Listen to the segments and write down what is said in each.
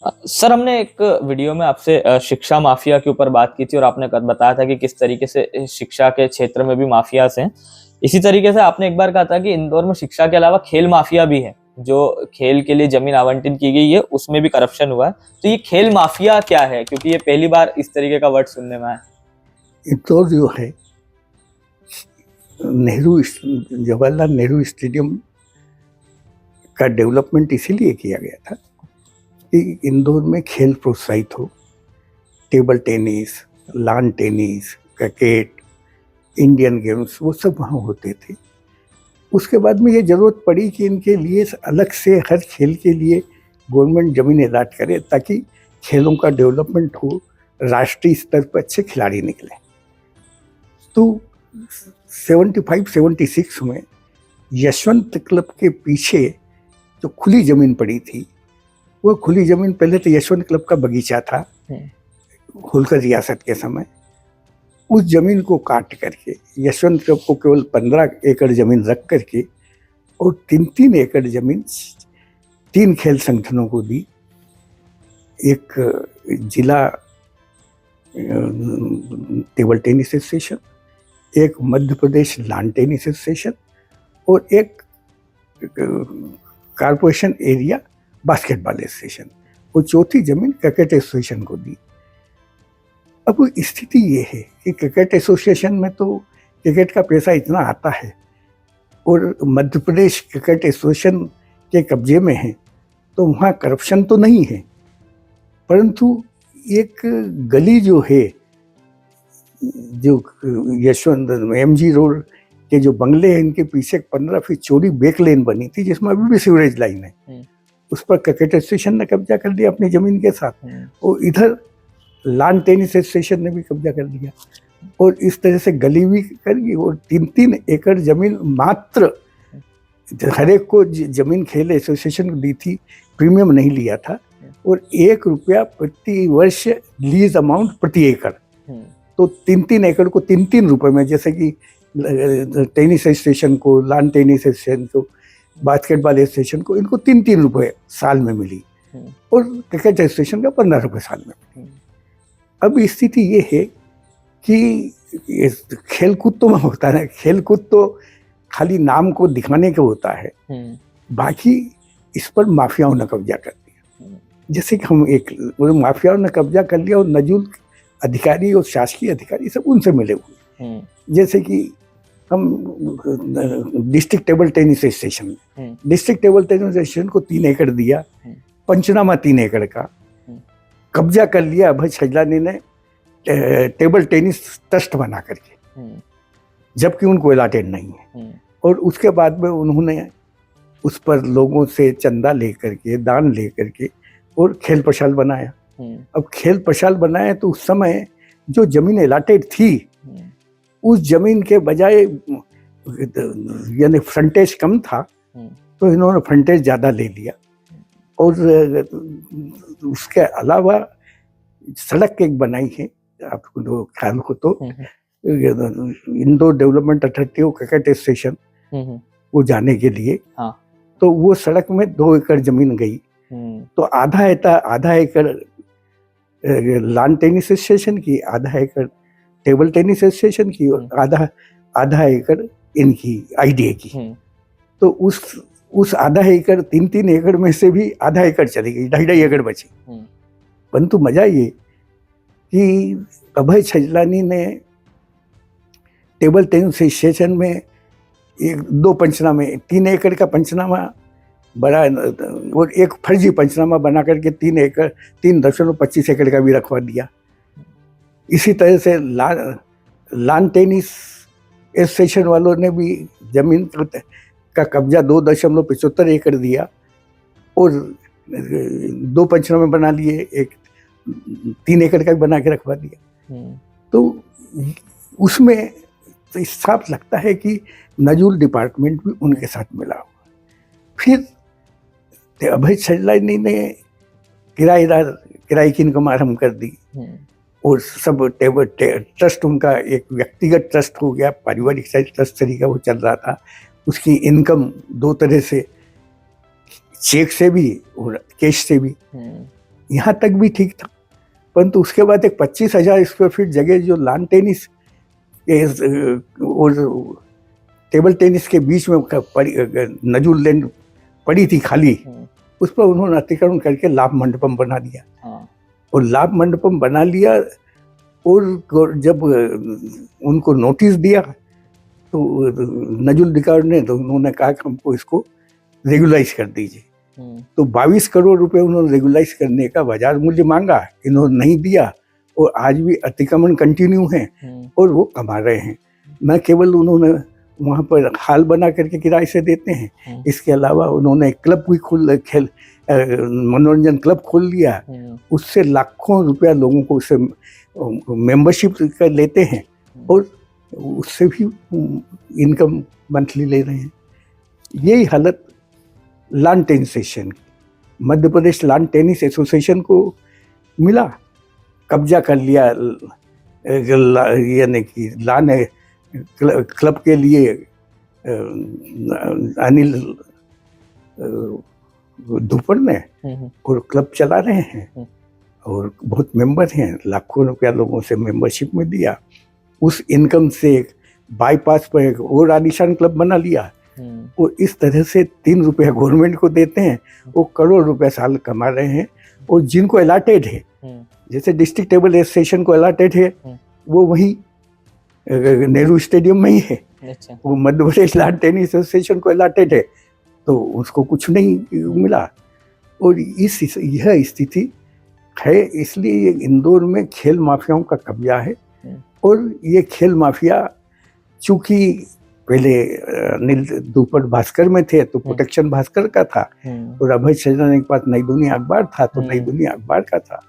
Sir, हमने एक video में आपसे शिक्षा माफिया के ऊपर बात की थी और आपने बताया था कि किस तरीके से शिक्षा के क्षेत्र में भी माफियाज हैं। इसी तरीके से आपने एक बार कहा था कि इंदौर में शिक्षा के अलावा खेल माफिया भी है, जो खेल के लिए जमीन आवंटित की गई है उसमें भी करप्शन हुआ है। तो ये खेल माफिया क्या है, क्योंकि ये पहली बार इस तरीके का वर्ड सुनने में आया। इंदौर जो है जवाहरलाल नेहरू स्टेडियम का डेवलपमेंट इसीलिए किया गया था कि इंदौर में खेल प्रोत्साहित हो। Table tennis, lawn tennis, cricket, Indian games वो सब वहाँ होते थे। उसके बाद में ये ज़रूरत पड़ी कि इनके लिए अलग से हर खेल के लिए गवर्नमेंट ज़मीन अलॉट करे ताकि खेलों का डेवलपमेंट हो, राष्ट्रीय स्तर पर अच्छे खिलाड़ी निकले। तो 75-76 में यशवंत क्लब के पीछे जो खुली ज़मीन पड़ी थी, वो खुली ज़मीन पहले तो यशवंत क्लब का बगीचा था होलकर रियासत के समय। उस ज़मीन को काट करके यशवंत क्लब को केवल 15 एकड़ ज़मीन रख करके और 3-3 एकड़ ज़मीन 3 खेल संगठनों को दी। एक जिला टेबल टेनिस एसोसिएशन, एक Madhya Pradesh lawn tennis association और एक कारपोरेशन एरिया बास्केटबॉल एसोसिएशन, और चौथी जमीन क्रिकेट एसोसिएशन को दी। अब स्थिति ये है कि क्रिकेट एसोसिएशन में तो क्रिकेट का पैसा इतना आता है और मध्य प्रदेश क्रिकेट एसोसिएशन के कब्जे में है, तो वहाँ करप्शन तो नहीं है, परंतु एक गली जो है, जो यशवंत MG रोड के जो बंगले हैं, इनके पीछे 15 फीट चौड़ी बैक लेन बनी थी जिसमें अभी भी सीवरेज लाइन है। उस पर क्रिकेट एसोसिएशन ने कब्जा कर लिया अपनी जमीन के साथ, और इधर लॉन टेनिस एसोसिएशन ने भी कब्जा कर लिया, और इस तरह से गली भी कर दी। और 3-3 एकड़ जमीन मात्र हर एक को जमीन खेल एसोसिएशन को दी थी, प्रीमियम नहीं लिया था, और 1 रुपया प्रति वर्ष लीज अमाउंट प्रति एकड़। तो 3-3 एकड़ को 3-3 रुपए में, जैसे कि टेनिस एसोसिएशन को, लॉन टेनिस एसोसिएशन को, बास्केटबॉल एसोसिएशन को, इनको 3-3 रुपए साल में मिली, और क्रिकेट एसोसिएशन का 15 रुपए साल में मिली। अब स्थिति ये है कि खेल कूद तो होता है, खेल कूद तो खाली नाम को दिखाने का होता है, बाकी इस पर माफियाओं ने कब्जा कर दिया। जैसे कि हम एक माफियाओं ने कब्जा कर लिया और नजूल अधिकारी और शासकीय अधिकारी सब उनसे मिले हुए। जैसे कि हम district table tennis association, district table tennis association को 3 एकड़ दिया, पंचनामा 3 एकड़ का कब्जा कर लिया अभय छजलानी ने टेबल टेनिस ट्रस्ट बना करके, जबकि उनको अलॉटेड नहीं है। और उसके बाद में उन्होंने उस पर लोगों से चंदा लेकर के, दान लेकर के, और खेल प्रशाल बनाया। अब खेल प्रशाल बनाया तो उस समय जो जमीन अलॉटेड थी, उस जमीन के बजाय यानी फ्रंटेज कम था, तो इन्होंने फ्रंटेज ज़्यादा ले लिया। और उसके अलावा सड़क एक बनाई है, आपको ख्याल हो तो, इंदौर डेवलपमेंट अथॉरिटी और क्रिकेट एसोसिएशन वो जाने के लिए, तो वो सड़क में 2 एकड़ जमीन गई, तो आधा एकड़ लॉन टेनिस एसोसिएशन की, आधा एकड़ टेबल टेनिस एसोसिएशन की, और आधा एकड़ इनकी IDA की। तो उस आधा एकड़ 3-3 एकड़ में से भी आधा एकड़ चली गई, 2.5 एकड़ बची। परंतु मजा ये कि अभय छजलानी ने टेबल टेनिस एसोसिएशन में 2 पंचनामे, 3 एकड़ का पंचनामा बड़ा और एक फर्जी पंचनामा बना करके 3.25 एकड़ का भी रखवा दिया। इसी तरह से लॉन टेनिस एसोसिएशन वालों ने भी जमीन का कब्जा 2.75 एकड़ दिया, और 2 पंचनामे बना लिए, एक 3 एकड़ का भी बना के रखवा दिया। तो उसमें तो साफ लगता है कि नजूल डिपार्टमेंट भी उनके साथ मिला हुआ। फिर अभय छजलानी ने किराए की इनकम आरम्भ कर दी, और सब टेबल ट्रस्ट उनका एक व्यक्तिगत ट्रस्ट हो गया, पारिवारिक ट्रस्ट तरीका वो चल रहा था। उसकी इनकम 2 तरह से, चेक से भी और कैश से भी। यहाँ तक भी ठीक था, परंतु उसके बाद एक 25,000 स्क्वायर फीट जगह जो लॉन टेनिस और टेबल टेनिस के बीच में नजुल लैंड पड़ी थी खाली, उस पर उन्होंने अतिक्रमण करके लाभ मंडपम बना दिया। और लाभ मंडपम बना लिया, और जब उनको नोटिस दिया तो नजुल अधिकारी ने, तो उन्होंने कहा कि हमको इसको रेगुलाइज कर दीजिए। तो 22 करोड़ रुपए उन्होंने रेगुलाइज करने का बाजार मूल्य मांगा, इन्होंने नहीं दिया, और आज भी अतिक्रमण कंटिन्यू है और वो कमा रहे हैं। न केवल उन्होंने वहाँ पर हाल बना करके किराए से देते हैं, इसके अलावा उन्होंने एक क्लब भी मनोरंजन क्लब खोल लिया, उससे लाखों रुपया लोगों को उससे मेंबरशिप कर लेते हैं, और उससे भी इनकम मंथली ले रहे हैं। यही हालत लॉन टेनिस एसोसिएशन की, Madhya Pradesh lawn tennis association को मिला, कब्जा कर लिया, यानी कि लॉन क्लब के लिए अनिल धूपर ने, और क्लब चला रहे हैं और बहुत मेंबर हैं, लाखों रुपया लोगों से मेंबरशिप में दिया। उस इनकम से बाईपास पर एक और आलीशान क्लब बना लिया, और इस तरह से 3 रुपया गवर्नमेंट को देते हैं, वो करोड़ रुपया साल कमा रहे हैं। और जिनको अलाटेड है, जैसे डिस्ट्रिक्ट टेबल एसोसिएशन को अलाटेड है, वो वहीं नेहरू स्टेडियम में ही है। अच्छा। वो Madhya Pradesh lawn tennis association को अलाटेड है, तो उसको कुछ नहीं मिला। और यह स्थिति है, इसलिए इंदौर में खेल माफियाओं का कब्जा है। और ये खेल माफिया चूंकि पहले अनिल धूपर भास्कर में थे, तो प्रोटेक्शन भास्कर का था, और अभय सजनानी के पास नई दुनिया अखबार था, तो नई दुनिया अखबार का था।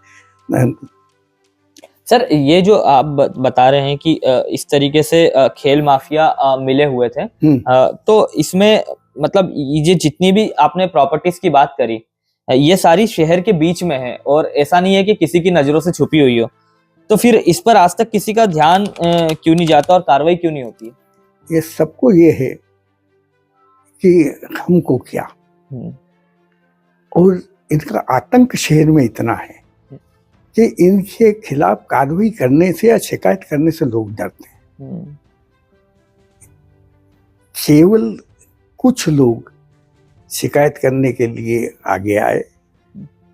सर, ये जो आप बता रहे हैं कि इस तरीके से खेल माफिया मिले हुए थे, तो इसमें मतलब ये जितनी भी आपने प्रॉपर्टीज की बात करी, ये सारी शहर के बीच में है, और ऐसा नहीं है कि किसी की नजरों से छुपी हुई हो, तो फिर इस पर आज तक किसी का ध्यान क्यों नहीं जाता और कार्रवाई क्यों नहीं होती है? ये सबको ये है कि हमको क्या, और इनका आतंक शहर में इतना है कि इनके खिलाफ कार्रवाई करने से या शिकायत करने से लोग डरते हैं। केवल कुछ लोग शिकायत करने के लिए आगे आए,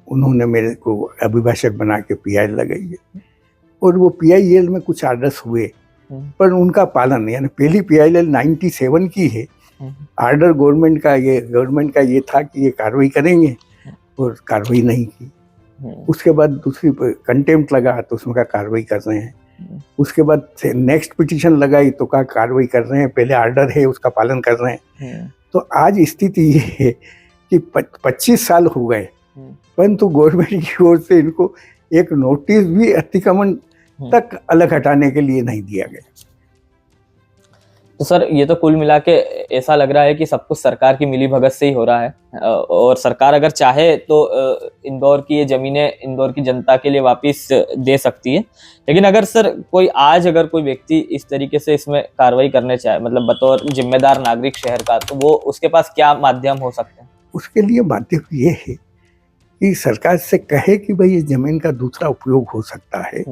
उन्होंने मेरे को अभिभाषक बना के PI लगाई है, और वो PIL में कुछ आर्डर्स हुए, पर उनका पालन, यानी पहली PIL 97 की है, आर्डर गवर्नमेंट का ये था कि ये कार्रवाई करेंगे, और कार्रवाई नहीं की। उसके बाद दूसरी कंटेम्प्ट लगा, तो उसमें का कार्रवाई कर रहे हैं। उसके बाद नेक्स्ट पिटीशन लगाई, तो का कार्रवाई कर रहे हैं, पहले आर्डर है उसका पालन कर रहे हैं। तो आज स्थिति ये है कि 25 साल हो गए, परंतु गवर्नमेंट की ओर से इनको एक नोटिस भी अतिक्रमण तक अलग हटाने के लिए नहीं दिया गया। तो सर, ये तो कुल मिला के ऐसा लग रहा है कि सब कुछ सरकार की मिलीभगत से ही हो रहा है, और सरकार अगर चाहे तो इंदौर की ये जमीनें इंदौर की जनता के लिए वापस दे सकती है। लेकिन अगर सर अगर कोई व्यक्ति इस तरीके से इसमें कार्रवाई करने चाहे, मतलब बतौर जिम्मेदार नागरिक शहर का, तो वो उसके पास क्या माध्यम हो सकते हैं? उसके लिए माध्यम ये है कि सरकार से कहे कि भाई ये जमीन का दूसरा उपयोग हो सकता है,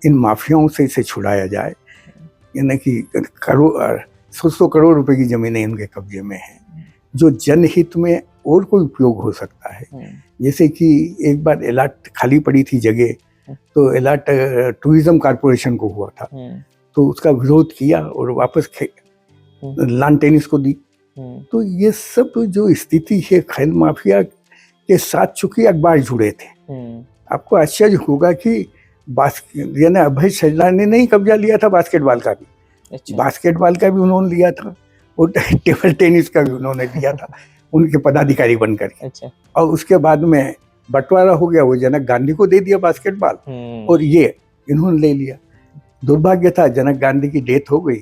इन माफियाओं से इसे छुड़ाया जाए। यानी कि 100 करोड़ रुपए की जमीनें इनके कब्जे में हैं, जो जनहित में और कोई उपयोग हो सकता है। जैसे कि एक बार एलाट खाली पड़ी थी जगह, तो एलाट टूरिज्म कॉर्पोरेशन को हुआ था, तो उसका विरोध किया और वापस लॉन टेनिस को दी। तो ये सब जो स्थिति है खेल माफिया के साथ, चूंकि अखबार जुड़े थे, आपको आश्चर्य होगा कि यानी अभय सजनानी ने ही कब्जा लिया था बास्केटबॉल का भी। अच्छा। बास्केटबॉल का भी उन्होंने लिया था, और टेबल टेनिस का भी उन्होंने लिया था उनके पदाधिकारी बनकर। अच्छा। और उसके बाद में बंटवारा हो गया, वो जनक गांधी को दे दिया बास्केटबॉल, और ये इन्होंने ले लिया। दुर्भाग्य था, जनक गांधी की डेथ हो गई,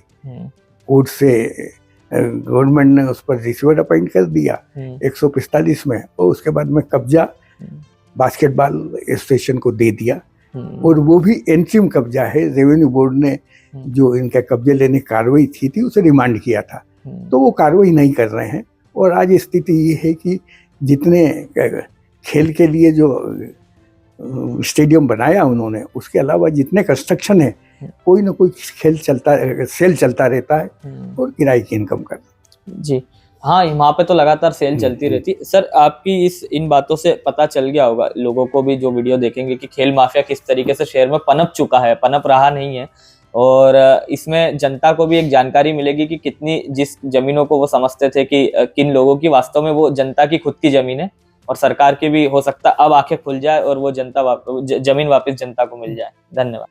कोर्ट से गवर्नमेंट ने उस पर रिसीवर अपॉइंट कर दिया 145 में, और उसके बाद में कब्जा बास्केटबॉल एसोसिएशन को दे दिया। और वो भी एंट्रीम कब्जा है, रेवेन्यू बोर्ड ने जो इनका कब्जे लेने कार्रवाई थी उसे रिमांड किया था, तो वो कार्रवाई नहीं कर रहे हैं। और आज स्थिति ये है कि जितने खेल के लिए जो स्टेडियम बनाया उन्होंने, उसके अलावा जितने कंस्ट्रक्शन है कोई ना कोई सेल चलता रहता है और किराए की इनकम करता। जी हाँ, वहाँ पे तो लगातार सेल चलती रहती। सर आपकी इन बातों से पता चल गया होगा लोगों को भी जो वीडियो देखेंगे कि खेल माफिया किस तरीके से शहर में पनप चुका है, पनप रहा नहीं है। और इसमें जनता को भी एक जानकारी मिलेगी कि कितनी, जिस जमीनों को वो समझते थे कि किन लोगों की, वास्तव में वो जनता की खुद की जमीन है। और सरकार की भी हो सकता अब आंखें खुल जाए और वो जमीन वापस जनता को मिल जाए। धन्यवाद।